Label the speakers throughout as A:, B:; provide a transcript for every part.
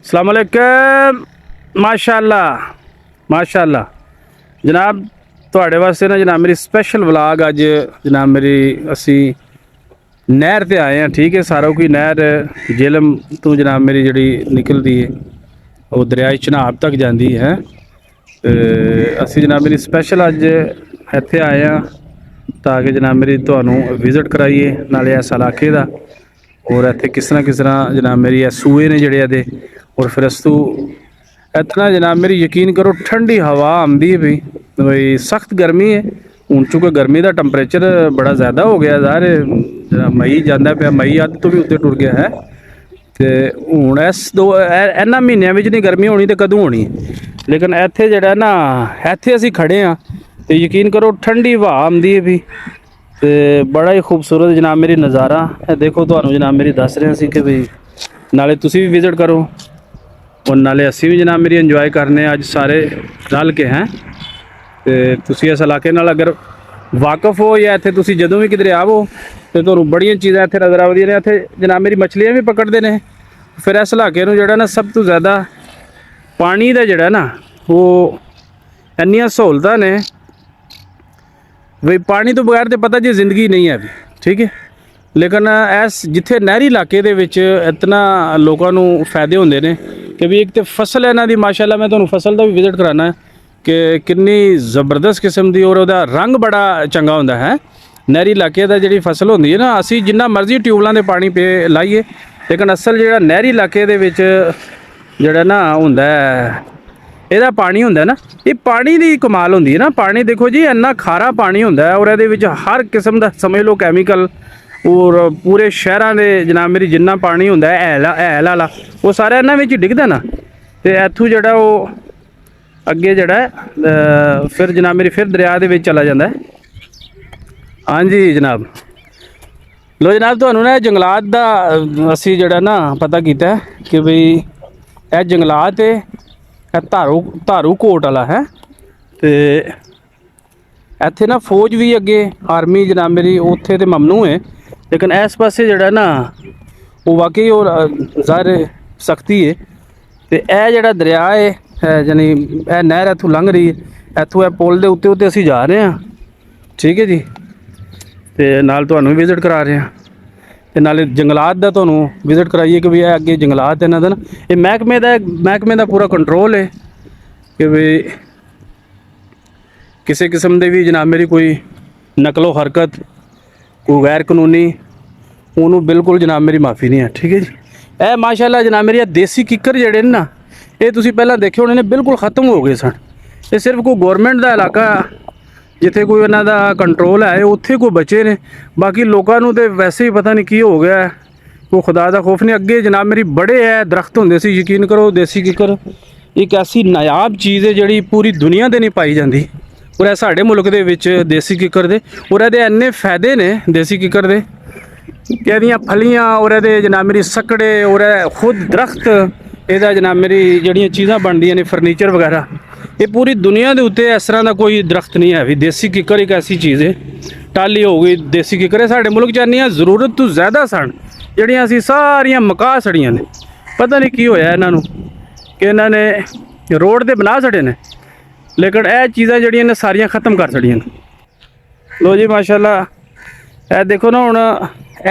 A: अस्सलाम वालेकुम। माशाअल्लाह माशाअल्लाह जनाब, ਤੁਹਾਡੇ ਵਾਸਤੇ ना जनाब मेरी स्पैशल व्लॉग अज जनाब मेरी असी नहर ते आए हैं। ठीक है, सारा कोई नहर जेलम तो जनाब मेरी जी निकलती है वो दरियाए चनाब तक जाती है। तो असी जनाब मेरी स्पैशल अज इत्थे आए हैं ताकि जनाब मेरी तुहानू विजिट कराइए नाले इस इलाके का और इत्थे किस तरह जनाब मेरी सूए ने जड़े दे और फिर अस तू इतना जनाब मेरी यकीन करो ठंडी हवा आती है भाई सख्त गर्मी है हूँ चूँकि गर्मी का टंपरेचर बड़ा ज़्यादा हो गया ज़ाहिर मई जाता पाया मई अद तो भी उत्ते टुर गया है। तो हूँ इस इन्होंने महीनों में नहीं गर्मी होनी तो कदों होनी लेकिन इत्थे जड़ा ना इत्थे असी खड़े हाँ तो यकीन करो ठंडी हवा आती है भी तो बड़ा ही खूबसूरत जनाब मेरी नज़ारा देखो तो जनाब मेरी दस रहे सी कि भाई नाले तुसी भी विजिट करो और नाले असी भी जनाब मेरी इंजॉय करने अज सारे रल के हैं। तो तुसी इस इलाके नाल अगर वाकफ हो या इत्थे तुसी जदों भी किधरे आवो तो तुहानूं बड़ियां चीज़ां इत्थे नज़र आउंदियां ने। इत्थे जनाब मेरी मछलियां भी पकड़ते हैं। फिर इस इलाके नूं जिहड़ा ना सब तो ज़्यादा पानी का जिहड़ा ना वो इन्नियां सहूलतां ने बई पानी तो बगैर तो पता जी जिंदगी नहीं है भी। ठीक है, लेकिन इस जिथे नहरी इलाके दे विच इतना लोगों को फायदे होंदे ने कि भी एक तो फसल है इन्हां दी माशाअल्लाह। मैं तुहानूं फसल का भी विजिट कराना है कि कितनी ज़बरदस्त किस्म की और उहदा रंग बड़ा चंगा होंदा है। नहरी इलाके दा जिहड़ी फसल होंदी है ना असी जिन्ना मर्जी ट्यूबलां दे पानी पे लाइए लेकिन असल जिहड़ा नहरी इलाके दे विच जिहड़ा ना हुंदा है ਇਹਦਾ पानी होंदा ना ये पानी की कमाल होंदी है ना। पानी देखो जी इन्ना खारा पानी होंदा है और ਇਹਦੇ ਵਿੱਚ हर किस्म का समझ लो कैमिकल और पूरे शहरां दे जनाब मेरी जिन्ना पानी होंदा है हैल वाला वो सारा इन्हां विच डिगदा ना ते इत्थों जिहड़ा वो अगे जिहड़ा फिर जनाब मेरी फिर दरिया दे विच चला जांदा है। हाँ जी जनाब, लो जनाब तुहानूं ना जंगलात दा असी जिहड़ा ना पता कीता है कि बई ਇਹ जंगलात है धारू कोट वाला है। तो इत्थे ना फौज भी अगे आर्मी जनाब मेरी उत्थे तो ममनू है लेकिन इस पासे जड़ा ना वो वाकई और ज़ाहिर सख्ती है। तो यह जड़ा दरिया है यानी यह नहर इत्थों लंघ रही है इत्थों यह पुल के उत्ते उत्ते असी जा रहे हैं। ठीक है जी, तो नाल तुहानूं विजिट करा रहे हैं तो नाले जंगलात का तुहानूं विजिट कराइए कि भी यह अगे जंगलात इन्हां दा ना ये महकमे का पूरा कंट्रोल है कि भी किसी किस्म के भी जनाब मेरी कोई नकलो हरकत कोई गैर कानूनी उन्होंने बिल्कुल जनाब मेरी माफ़ी नहीं है। ठीक है जी, यह माशाअल्लाह जनाब मेरी देसी किक्कर जड़े ना ये तुसीं पहलां देखे होने ने बिल्कुल ख़त्म हो गए सन। ये सिर्फ कोई गौरमेंट का इलाका जिथे कोई इन्हां दा कंट्रोल है उत्थे कोई बचे ने बाकी लोगों को तो वैसे ही पता नहीं की हो गया है कोई खुदा का खौफ नहीं। अगे जनाब मेरी बड़े है दरख्त होंदे सी यकीन करो देसी किक्कर एक ऐसी नायाब चीज़ है जिहड़ी पूरी दुनिया ते नहीं पाई जाती और साढ़े मुल्क दे विच देसी किक्कर दे और ये इन्ने फायदे ने देसी किक्कर दे कि फलियाँ और ये जनाब मेरी सकड़े और खुद दरख्त ਇਹਦਾ जनाब मेरी जड़ियाँ चीज़ां बनदियां ने फर्नीचर वगैरह ये पूरी दुनिया के उत्ते इस तरह का कोई दरख्त नहीं है भी। देसी किक्कर एक ऐसी चीज़ है टाली हो गई देसी किक्कर है साढ़े मुल्क च ज़रूरत तो ज़्यादा सन जड़ियाँ असी सारियां मका छड़ियां ने। पता नहीं की होया इन्हों कि इन्होंने रोड ते बना छड़े ने लेकिन यह चीज़ां जड़ियां ने सारियां ख़त्म कर छड़ियां ने। लो जी माशाअल्लाह यह देखो ना हुण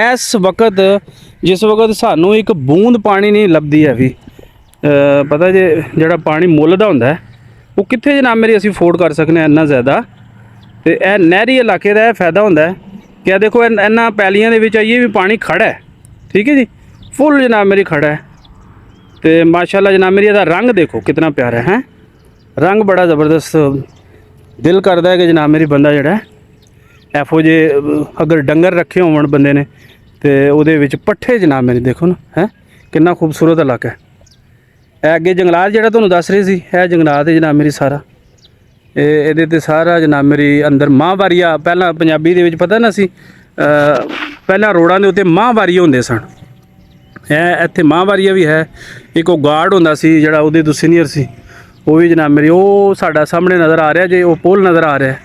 A: इस वक्त जिस वक्त सानू एक बूंद पानी नहीं लभदी है भी पता जे जिहड़ा पानी मुੱਲ ਦਾ ਹੁੰਦਾ वो कित्थे जनाब मेरी असी अफोर्ड कर सकने इन्ना ज़्यादा। तो यह नहरी इलाके का फायदा होंदा है कि देखो इन्हां पैलियां दे विच आइए भी पानी खड़ा है। ठीक है जी, फुल जनाब मेरी खड़ा है तो माशाअल्लाह जनाब मेरी इहदा रंग देखो कितना प्यारा है रंग बड़ा ज़बरदस्त दिल करता है कि जनाब मेरी बंदा जिहड़ा एफो जे अगर डंगर रखे होवन बंदे ने तो उहदे विच पट्ठे जनाब मेरी देखो ना है कितना खूबसूरत इलाका है। अगे जंगलात जिहड़ा तुहानूं दस रही सी यह जंगलात है जनाब मेरी सारा ये ते सारा जनाब मेरी अंदर माहवारिया पहला पंजाबी दे विच पता ना सी पहला रोडां दे उत्ते माहवारी होंदे सन इत्थे माहवारिया भी है एक वो गार्ड होंदा सी जिहड़ा उहदे तो सीनियर सी वो भी जनाब मेरी वो साडा सामने नज़र आ रहा जे वो पुल नज़र आ रहा है।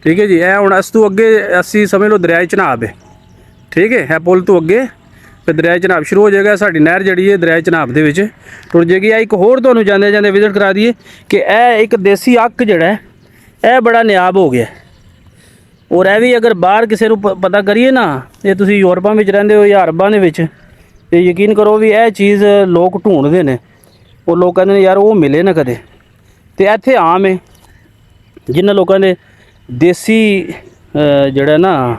A: ठीक है जी, यह हुण अस तो अगे असी समझ लो दरियाए चनाब है। ठीक है पुल तो अगे ਫਿਰ ਦਰਿਆ ਚਨਾਬ ਸ਼ੁਰੂ ਹੋ ਜਾਏਗਾ। ਸਾਡੀ ਨਹਿਰ ਜਿਹੜੀ ਹੈ ਦਰਿਆ ਚਨਾਬ ਦੇ ਵਿੱਚ ਟੁਰ ਜਾਏਗੀ। ਇੱਕ ਹੋਰ ਤੁਹਾਨੂੰ ਜਾਂਦੇ ਜਾਂਦੇ ਵਿਜ਼ਿਟ ਕਰਾ ਦਈਏ ਕਿ ਇਹ ਇੱਕ ਦੇਸੀ ਅੱਕ ਜਿਹੜਾ ਹੈ ਇਹ ਬੜਾ ਨਿਆਬ ਹੋ ਗਿਆ। ਔਰ ਇਹ ਵੀ ਅਗਰ ਬਾਹਰ ਕਿਸੇ ਨੂੰ ਪਤਾ ਕਰੀਏ ਨਾ, ਇਹ ਤੁਸੀਂ ਯੂਰਪਾਂ ਵਿੱਚ ਰਹਿੰਦੇ ਹੋ ਜਾਂ ਅਰਬਾਂ ਦੇ ਵਿੱਚ, ਤੇ ਯਕੀਨ ਕਰੋ ਵੀ ਇਹ ਚੀਜ਼ ਲੋਕ ਢੂੰਡਦੇ ਨੇ। ਉਹ ਲੋਕ ਕਹਿੰਦੇ ਨੇ ਯਾਰ ਉਹ ਮਿਲੇ ਨਾ ਕਦੇ, ਤੇ ਇੱਥੇ ਆਮ ਹੈ। ਜਿਨ੍ਹਾਂ ਲੋਕਾਂ ਦੇ ਦੇਸੀ ਜਿਹੜਾ ਨਾ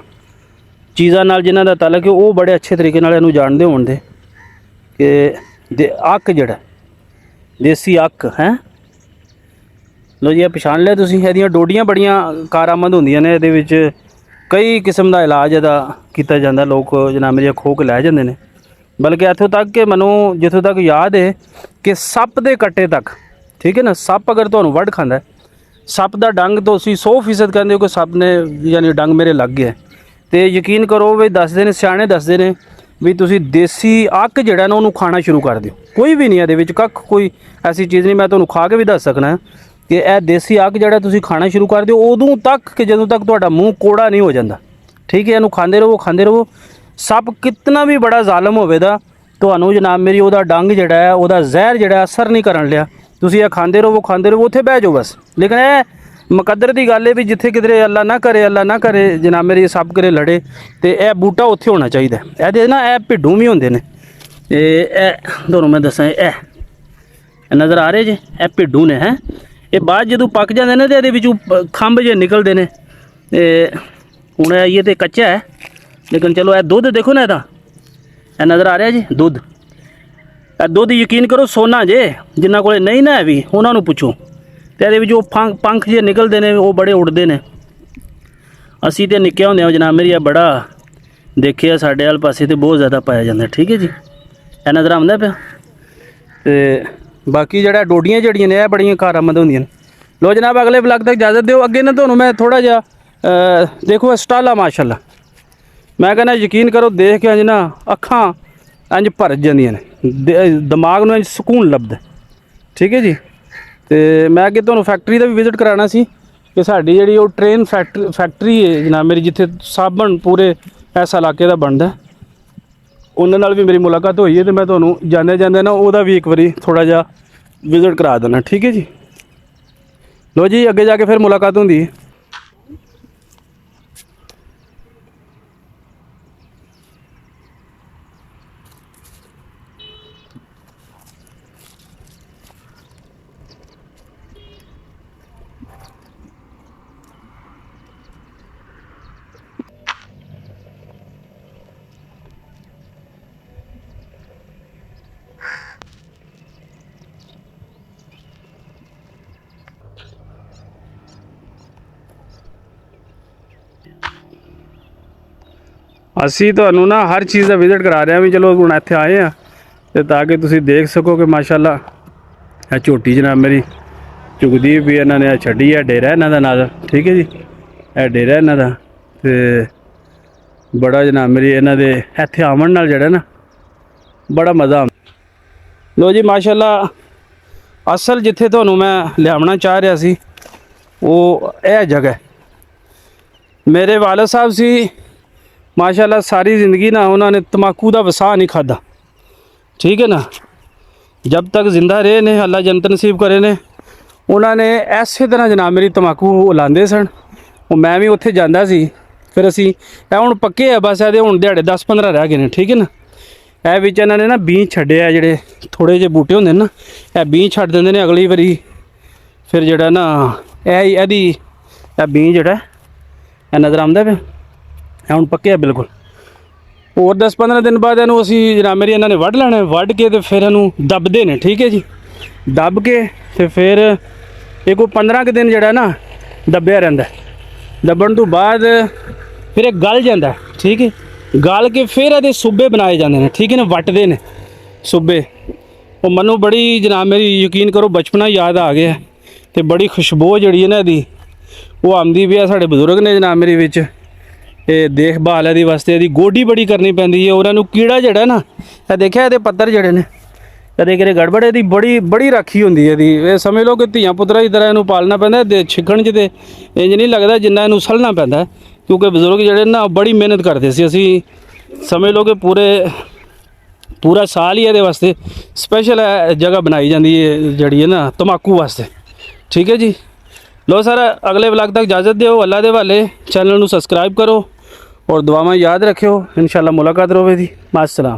A: ਚੀਜ਼ਾਂ ਨਾਲ ਜਿਨ੍ਹਾਂ ਦਾ ਤਾਲੁਕ ਹੈ ਉਹ ਬੜੇ ਅੱਛੇ ਤਰੀਕੇ ਨਾਲ ਇਹਨੂੰ ਜਾਣਦੇ ਹੋਣਗੇ ਕਿ ਅੱਕ ਜਿਹੜਾ ਦੇਸੀ ਅੱਕ ਹੈ। ਲੋ ਜੀ ਇਹ ਪਛਾਣ ਲਿਆ ਤੁਸੀਂ। ਇਹਦੀਆਂ ਡੋਡੀਆਂ ਬੜੀਆਂ ਕਾਰਾਮਦ ਹੁੰਦੀਆਂ ਨੇ। ਇਹਦੇ ਵਿੱਚ ਕਈ ਕਿਸਮ ਦਾ ਇਲਾਜ ਇਹਦਾ ਕੀਤਾ ਜਾਂਦਾ। ਲੋਕ ਜਨਾਬ ਮੇਰੀ ਖੋਹ ਕੇ ਲੈ ਜਾਂਦੇ ਨੇ। ਬਲਕਿ ਇੱਥੋਂ ਤੱਕ ਕਿ ਮੈਨੂੰ ਜਿੱਥੋਂ ਤੱਕ ਯਾਦ ਹੈ ਕਿ ਸੱਪ ਦੇ ਕੱਟੇ ਤੱਕ, ਠੀਕ ਹੈ ਨਾ, ਸੱਪ ਅਗਰ ਤੁਹਾਨੂੰ ਵੱਢ ਖਾਂਦਾ, ਸੱਪ ਦਾ ਡੰਗ ਤੁਸੀਂ 100% ਕਹਿੰਦੇ ਹੋ ਕਿ ਸੱਪ ਨੇ ਯਾਨੀ ਡੰਗ ਮੇਰੇ ਲੱਗ ਗਿਆ, ਤੇ ਯਕੀਨ ਕਰੋ ਵੀ ਦੱਸਦੇ ਨੇ ਸਿਆਣੇ ਦੱਸਦੇ ਨੇ ਵੀ ਤੁਸੀਂ ਦੇਸੀ ਅੱਕ ਜਿਹੜਾ ਨਾ ਉਹਨੂੰ ਖਾਣਾ ਸ਼ੁਰੂ ਕਰ ਦਿਓ। ਕੋਈ ਵੀ ਨਹੀਂ ਇਹਦੇ ਵਿੱਚ ਕੱਖ ਕੋਈ ਐਸੀ ਚੀਜ਼ ਨਹੀਂ। ਮੈਂ ਤੁਹਾਨੂੰ ਖਾ ਕੇ ਵੀ ਦੱਸ ਸਕਣਾ ਕਿ ਇਹ ਦੇਸੀ ਅੱਕ ਜਿਹੜਾ ਤੁਸੀਂ ਖਾਣਾ ਸ਼ੁਰੂ ਕਰ ਦਿਓ ਉਦੋਂ ਤੱਕ ਕਿ ਜਦੋਂ ਤੱਕ ਤੁਹਾਡਾ ਮੂੰਹ ਕੋੜਾ ਨਹੀਂ ਹੋ ਜਾਂਦਾ। ਠੀਕ ਹੈ, ਇਹਨੂੰ ਖਾਂਦੇ ਰਹੋ। ਸੱਪ ਕਿਤਨਾ ਵੀ ਬੜਾ ਜ਼ਾਲਮ ਹੋਵੇਗਾ, ਤੁਹਾਨੂੰ ਜਨਾਬ ਮੇਰੀ ਉਹਦਾ ਡੰਗ ਜਿਹੜਾ ਹੈ, ਉਹਦਾ ਜ਼ਹਿਰ ਜਿਹੜਾ ਅਸਰ ਨਹੀਂ ਕਰਨ ਲਿਆ। ਤੁਸੀਂ ਇਹ ਖਾਂਦੇ ਰਹੋ ਉੱਥੇ ਬਹਿ ਜਾਓ ਬਸ। ਲੇਕਿਨ ਇਹ ਮੁਕੱਦਰ ਦੀ ਗੱਲ ਹੈ ਵੀ ਜਿੱਥੇ ਕਿਧਰੇ ਅੱਲਾ ਨਾ ਕਰੇ ਜਨਾਬ ਮੇਰੀ ਸੱਪ ਕਰੇ ਲੜੇ, ਤੇ ਇਹ ਬੂਟਾ ਉੱਥੇ ਹੋਣਾ ਚਾਹੀਦਾ। ਇਹਦੇ ਨਾ ਇਹ ਭਿੱਡੂ ਵੀ ਹੁੰਦੇ ਨੇ। ਤੇ ਇਹ ਤੁਹਾਨੂੰ ਮੈਂ ਦੱਸਾਂ, ਇਹ ਨਜ਼ਰ ਆ ਰਹੇ ਜੇ, ਇਹ ਭਿੱਡੂ ਨੇ ਹੈ। ਇਹ ਬਾਅਦ ਜਦੋਂ ਪੱਕ ਜਾਂਦੇ ਨੇ ਤੇ ਇਹਦੇ ਵਿੱਚੋਂ ਖੰਭ ਜੇ ਨਿਕਲਦੇ ਨੇ। ਤੇ ਹੁਣ ਇਹ ਤੇ ਕੱਚਾ ਹੈ, ਲੇਕਿਨ ਚਲੋ ਇਹ ਦੁੱਧ ਦੇਖੋ ਨਾ ਇਹਦਾ, ਇਹ ਨਜ਼ਰ ਆ ਰਿਹਾ ਜੀ ਦੁੱਧ। ਇਹ ਦੁੱਧ ਯਕੀਨ ਕਰੋ ਸੋਨਾ ਜੇ। ਜਿਨ੍ਹਾਂ ਕੋਲ ਨਹੀਂ ਨਾ ਹੈ ਵੀ ਉਹਨਾਂ ਨੂੰ ਪੁੱਛੋ। ਤੇ ਇਹਦੇ ਵਿੱਚ ਉਹ ਪੰਖ ਜੇ ਨਿਕਲਦੇ ਨੇ, ਉਹ ਬੜੇ ਉੱਡਦੇ ਨੇ। ਅਸੀਂ ਤੇ ਨਿੱਕੇ ਹੁੰਦੇ ਹਾਂ ਜਨਾਬ ਮੇਰੀ ਇਹ ਬੜਾ ਦੇਖਿਆ ਸਾਡੇ ਵਾਲ ਪਾਸੇ ਤੇ ਬਹੁਤ ਜ਼ਿਆਦਾ ਪਾਇਆ ਜਾਂਦਾ। ਠੀਕ ਹੈ ਜੀ, ਇਹ ਨਜ਼ਰ ਆਉਂਦਾ ਪਿਆ। ਤੇ ਬਾਕੀ ਜਿਹੜਾ ਡੋਡੀਆਂ ਜਿਹੜੀਆਂ ਨੇ ਇਹ ਬੜੀਆਂ ਕਾਰਾਮਦ ਹੁੰਦੀਆਂ ਨੇ। ਲੋ ਜਨਾਬ ਅਗਲੇ ਵਲੌਗ ਤੱਕ ਇਜਾਜ਼ਤ ਦਿਓ। ਅੱਗੇ ਨਾ ਤੁਹਾਨੂੰ ਮੈਂ ਥੋੜ੍ਹਾ ਜਿਹਾ ਦੇਖੋ ਸਟਾਲਾ ਮਾਸ਼ਾਅੱਲਾ, ਮੈਂ ਕਹਿੰਦਾ ਯਕੀਨ ਕਰੋ ਦੇਖ ਕੇ ਇੰਜ ਨਾ ਅੱਖਾਂ ਇੰਜ ਭਰ ਜਾਂਦੀਆਂ ਨੇ, ਦਿਮਾਗ ਨੂੰ ਇੰਜ ਸਕੂਨ ਲੱਭਦਾ। ਠੀਕ ਹੈ ਜੀ। ਤੇ ਮੈਂ ਅੱਗੇ ਤੁਹਾਨੂੰ ਫੈਕਟਰੀ ਦਾ ਵੀ ਵਿਜ਼ਿਟ ਕਰਾਉਣਾ ਸੀ ਕਿ ਸਾਡੀ ਜਿਹੜੀ ਉਹ ਟ੍ਰੇਨ ਫੈਕਟਰੀ ਹੈ ਜਨਾਬ ਮੇਰੀ, ਜਿੱਥੇ ਸਾਬਣ ਪੂਰੇ ਇਸ ਇਲਾਕੇ ਦਾ ਬਣਦਾ, ਉਹਨਾਂ ਨਾਲ ਵੀ ਮੇਰੀ ਮੁਲਾਕਾਤ ਹੋਈ ਹੈ। ਤੇ ਮੈਂ ਤੁਹਾਨੂੰ ਜਾਂਦੇ ਨਾ ਉਹਦਾ ਵੀ ਇੱਕ ਵਾਰੀ ਥੋੜ੍ਹਾ ਜਿਹਾ ਵਿਜ਼ਿਟ ਕਰਾ ਦੇਣਾ। ਠੀਕ ਹੈ ਜੀ। ਲੋ ਜੀ ਅੱਗੇ ਜਾ ਕੇ ਫਿਰ ਮੁਲਾਕਾਤ ਹੁੰਦੀ ਹੈ। ਅਸੀਂ ਤੁਹਾਨੂੰ ਨਾ ਹਰ ਚੀਜ਼ ਦਾ ਵਿਜ਼ਿਟ ਕਰਾ ਰਹੇ ਹਾਂ ਵੀ ਚਲੋ ਹੁਣ ਇੱਥੇ ਆਏ ਆ ਤੇ ਤਾਂ ਕਿ ਤੁਸੀਂ ਦੇਖ ਸਕੋ ਕਿ ਮਾਸ਼ਾਅੱਲਾ ਇਹ ਝੋਟੀ ਜਨਾਬ ਮੇਰੀ ਚੁਗਦੀ ਵੀ ਇਹਨਾਂ ਨੇ ਛੱਡੀ ਹੈ। ਡੇਰਾ ਇਹਨਾਂ ਦਾ ਨਾਲ। ਠੀਕ ਹੈ ਜੀ, ਇਹ ਡੇਰਾ ਇਹਨਾਂ ਦਾ। ਤੇ ਬੜਾ ਜਨਾਬ ਮੇਰੀ ਇਹਨਾਂ ਦੇ ਇੱਥੇ ਆਉਣ ਨਾਲ ਜਿਹੜਾ ਨਾ ਬੜਾ ਮਜ਼ਾ ਆਉਂਦਾ। ਲੋ ਜੀ ਮਾਸ਼ਾਅੱਲਾ ਅਸਲ ਜਿੱਥੇ ਤੁਹਾਨੂੰ ਮੈਂ ਲਿਆਉਣਾ ਚਾਹ ਰਿਹਾ ਸੀ ਉਹ ਇਹ ਜਗ੍ਹਾ। ਮੇਰੇ ਵਾਲਦ ਸਾਹਿਬ ਸੀ ਮਾਸ਼ਾਅੱਲਾ, ਸਾਰੀ ਜ਼ਿੰਦਗੀ ਨਾ ਉਹਨਾਂ ਨੇ ਤੰਬਾਕੂ ਦਾ ਵਸਾ ਨਹੀਂ ਖਾਧਾ। ਠੀਕ ਹੈ ਨਾ, ਜਬ ਤੱਕ ਜ਼ਿੰਦਾ ਰਹੇ ਨੇ, ਅੱਲਾ ਜੰਨਤ ਨਸੀਬ ਕਰੇ ਨੇ, ਉਹਨਾਂ ਨੇ ਐਸੇ ਤਰ੍ਹਾਂ ਜਨਾਬ ਮੇਰੀ ਤੰਬਾਕੂ ਲਾਉਂਦੇ ਸਨ। ਉਹ ਮੈਂ ਵੀ ਉੱਥੇ ਜਾਂਦਾ ਸੀ। ਫਿਰ ਅਸੀਂ ਇਹ ਹੁਣ ਪੱਕੇ ਆ ਬਸ, ਇਹਦੇ ਹੁਣ ਦਿਹਾੜੇ 10-15 ਰਹਿ ਗਏ ਨੇ। ਠੀਕ ਹੈ ਨਾ, ਇਹ ਵਿੱਚ ਇਹਨਾਂ ਨੇ ਨਾ ਬੀਜ ਛੱਡਿਆ, ਜਿਹੜੇ ਥੋੜ੍ਹੇ ਜਿਹੇ ਬੂਟੇ ਹੁੰਦੇ ਨੇ ਨਾ, ਇਹ ਬੀਜ ਛੱਡ ਦਿੰਦੇ ਨੇ ਅਗਲੀ ਵਾਰੀ। ਫਿਰ ਜਿਹੜਾ ਨਾ ਇਹਦੀ ਬੀਜ ਜਿਹੜਾ ਇਹ ਨਜ਼ਰ ਆਉਂਦਾ ਪਿਆ, ਇਹ ਹੁਣ ਪੱਕੇ ਆ ਬਿਲਕੁਲ। ਹੋਰ 10-15 ਦਿਨ ਬਾਅਦ ਇਹਨੂੰ ਅਸੀਂ ਜਨਾਬ ਮੇਰੀ ਇਹਨਾਂ ਨੇ ਵੱਢ ਲੈਣਾ। ਵੱਢ ਕੇ ਤੇ ਫਿਰ ਇਹਨੂੰ ਦੱਬਦੇ ਨੇ। ਠੀਕ ਹੈ ਜੀ, ਦੱਬ ਕੇ ਤੇ ਫਿਰ ਇਹ ਕੋਈ 15 ਕੁ ਦਿਨ ਜਿਹੜਾ ਨਾ ਦੱਬਿਆ ਰਹਿੰਦਾ। ਦੱਬਣ ਤੋਂ ਬਾਅਦ ਫਿਰ ਇਹ ਗਲ ਜਾਂਦਾ। ਠੀਕ ਹੈ, ਗਲ ਕੇ ਫਿਰ ਇਹਦੇ ਸੂਬੇ ਬਣਾਏ ਜਾਂਦੇ ਨੇ। ਠੀਕ ਹੈ ਨਾ, ਵੱਟਦੇ ਨੇ ਸੂਬੇ। ਉਹ ਮੈਨੂੰ ਬੜੀ ਜਨਾਬ ਮੇਰੀ ਯਕੀਨ ਕਰੋ ਬਚਪਨਾ ਯਾਦ ਆ ਗਿਆ। ਤੇ ਬੜੀ ਖੁਸ਼ਬੂ ਜਿਹੜੀ ਹੈ ਨਾ ਇਹਦੀ ਉਹ ਆਉਂਦੀ ਵੀ ਆ। ਸਾਡੇ ਬਜ਼ੁਰਗ ਨੇ ਜਨਾਬ ਮੇਰੀ ਵਿੱਚ ਇਹ ਦੇਖਭਾਲ ਇਹਦੀ ਵਾਸਤੇ ਇਹਦੀ ਗੋਡੀ ਬੜੀ ਕਰਨੀ ਪੈਂਦੀ ਹੈ। ਉਹਨਾਂ ਨੂੰ ਕੀੜਾ ਜਿਹੜਾ ਨਾ ਇਹ ਦੇਖਿਆ ਇਹਦੇ ਪੱਤਰ ਜਿਹੜੇ ਨੇ ਕਦੇ ਕਿਤੇ ਗੜਬੜ, ਇਹਦੀ ਬੜੀ ਰਾਖੀ ਹੁੰਦੀ ਹੈ ਇਹਦੀ। ਇਹ ਸਮਝ ਲਓ ਕਿ ਧੀਆਂ ਪੁੱਤਰਾਂ ਦੀ ਤਰ੍ਹਾਂ ਇਹਨੂੰ ਪਾਲਣਾ ਪੈਂਦਾ। ਦੇ ਛਿੱਕਣ 'ਚ ਤੇ ਇੰਜ ਨਹੀਂ ਲੱਗਦਾ ਜਿੰਨਾ ਇਹਨੂੰ ਸਲਣਾ ਪੈਂਦਾ, ਕਿਉਂਕਿ ਬਜ਼ੁਰਗ ਜਿਹੜੇ ਨਾ ਬੜੀ ਮਿਹਨਤ ਕਰਦੇ ਸੀ। ਅਸੀਂ ਸਮਝ ਲਓ ਕਿ ਪੂਰੇ ਪੂਰਾ ਸਾਲ ਹੀ ਇਹਦੇ ਵਾਸਤੇ ਸਪੈਸ਼ਲ ਜਗ੍ਹਾ ਬਣਾਈ ਜਾਂਦੀ ਹੈ ਜਿਹੜੀ ਹੈ ਨਾ ਤੰਬਾਕੂ ਵਾਸਤੇ। ਠੀਕ ਹੈ ਜੀ। ਲੋ ਸਰ, ਅਗਲੇ ਵਲੌਗ ਤੱਕ ਇਜਾਜ਼ਤ ਦਿਓ। ਅੱਲਾ ਦੇ ਹਵਾਲੇ। ਚੈਨਲ ਨੂੰ ਸਬਸਕ੍ਰਾਈਬ ਕਰੋ ਔਰ ਦੁਆਵਾਂ ਯਾਦ ਰੱਖਿਓ। ਇਨਸ਼ਾਅੱਲਾ ਮੁਲਾਕਾਤ ਹੋਵੇਗੀ। ਮਾਸਲਾਮ।